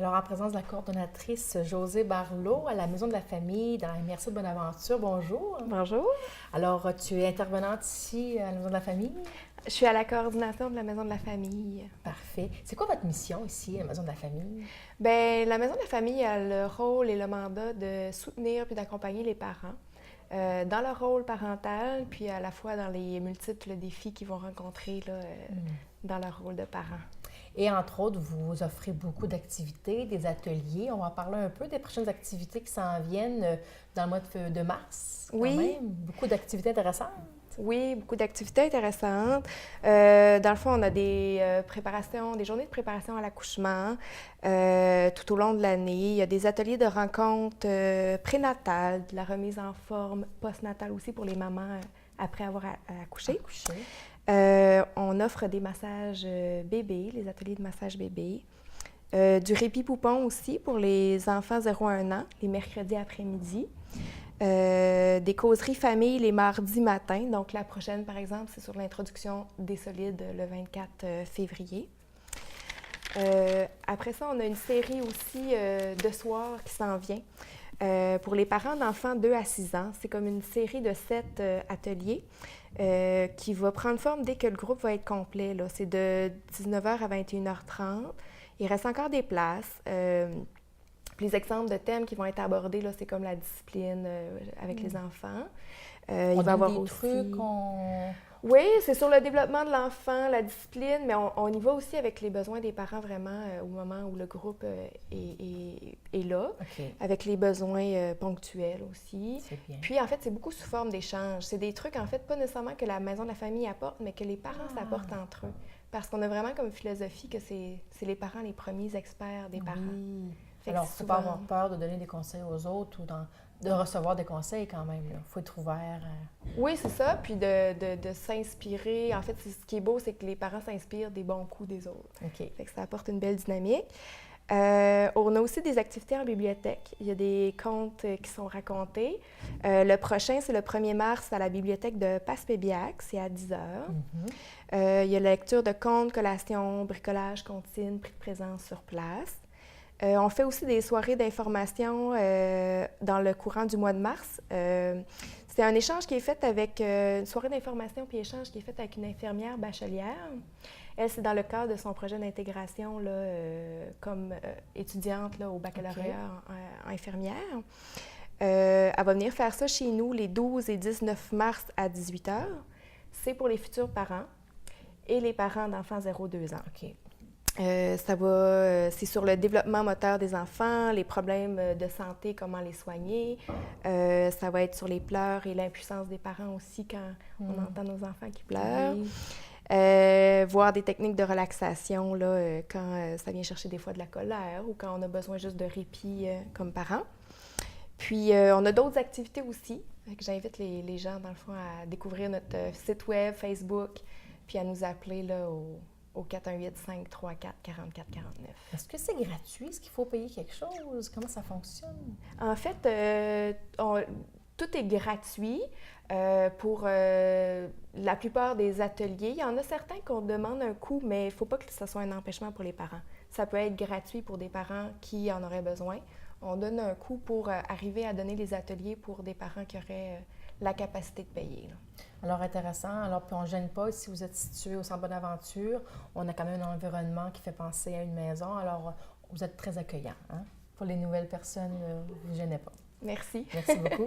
Alors, en présence de la coordonnatrice Josée Barlot à la Maison de la Famille dans la MRC de Bonaventure, bonjour. Bonjour. Alors, tu es intervenante ici à la Maison de la Famille? Je suis à la coordination de la Maison de la Famille. Parfait. C'est quoi votre mission ici à la Maison de la Famille? Bien, la Maison de la Famille a le rôle et le mandat de soutenir puis d'accompagner les parents dans leur rôle parental, puis à la fois dans les multiples défis qu'ils vont rencontrer là, dans leur rôle de parents. Et entre autres, vous offrez beaucoup d'activités, des ateliers. On va parler un peu des prochaines activités qui s'en viennent dans le mois de mars. Oui. Quand même. Beaucoup d'activités intéressantes. Oui, beaucoup d'activités intéressantes. Dans le fond, on a des préparations, des journées de préparation à l'accouchement tout au long de l'année. Il y a des ateliers de rencontres prénatales, de la remise en forme postnatale aussi pour les mamans après avoir accouché. On offre des massages bébés, les ateliers de massage bébé. Du répit poupon aussi pour les enfants 0 à 1 an, les mercredis après-midi. Des causeries famille les mardis matins. Donc, la prochaine, par exemple, c'est sur l'introduction des solides le 24 février. Après ça, on a une série aussi de soirs qui s'en vient pour les parents d'enfants 2 à 6 ans. C'est comme une série de 7 ateliers qui va prendre forme dès que le groupe va être complet. Là. C'est de 19h à 21h30. Il reste encore des places. Les exemples de thèmes qui vont être abordés, là, c'est comme la discipline avec les enfants. Il va y avoir des aussi... trucs. Oui, c'est sur le développement de l'enfant, la discipline, mais on y va aussi avec les besoins des parents vraiment au moment où le groupe est là, avec les besoins ponctuels aussi. C'est bien. Puis, en fait, c'est beaucoup sous forme d'échange. C'est des trucs, en fait, pas nécessairement que la Maison de la Famille apporte, mais que les parents s'apportent entre eux. Parce qu'on a vraiment comme philosophie que c'est les parents les premiers experts des parents. Alors, il ne faut pas avoir peur de donner des conseils aux autres ou de recevoir des conseils quand même. Il faut être ouvert. Oui, c'est ça. Puis de s'inspirer. En fait, ce qui est beau, c'est que les parents s'inspirent des bons coups des autres. Fait que ça apporte une belle dynamique. On a aussi des activités en bibliothèque. Il y a des contes qui sont racontés. Le prochain, c'est le 1er mars à la bibliothèque de Passepébiac. C'est à 10h. Il y a la lecture de contes, collations, bricolage, comptines, prix de présence sur place. On fait aussi des soirées d'information dans le courant du mois de mars. C'est un échange qui est fait avec une soirée d'information puis échange qui est fait avec une infirmière bachelière. Elle, c'est dans le cadre de son projet d'intégration là, comme étudiante là, au baccalauréat en infirmière. Elle va venir faire ça chez nous les 12 et 19 mars à 18h. C'est pour les futurs parents et les parents d'enfants 0-2 ans. C'est sur le développement moteur des enfants, les problèmes de santé, comment les soigner. Ça va être sur les pleurs et l'impuissance des parents aussi quand on entend nos enfants qui pleurent. Voir des techniques de relaxation là, quand ça vient chercher des fois de la colère ou quand on a besoin juste de répit comme parents. Puis, on a d'autres activités aussi. J'invite les gens, dans le fond, à découvrir notre site web, Facebook, puis à nous appeler là, au 418-534-4449. Est-ce que c'est gratuit? Est-ce qu'il faut payer quelque chose? Comment ça fonctionne? En fait, tout est gratuit pour la plupart des ateliers. Il y en a certains qu'on demande un coût, mais il ne faut pas que ce soit un empêchement pour les parents. Ça peut être gratuit pour des parents qui en auraient besoin. On donne un coût pour arriver à donner les ateliers pour des parents qui auraient la capacité de payer. Là. Alors, intéressant. Alors, puis on ne gêne pas. Si vous êtes situé au Centre Bonaventure, on a quand même un environnement qui fait penser à une maison. Alors, vous êtes très accueillant. Hein? Pour les nouvelles personnes, vous ne gênez pas. Merci. Merci beaucoup.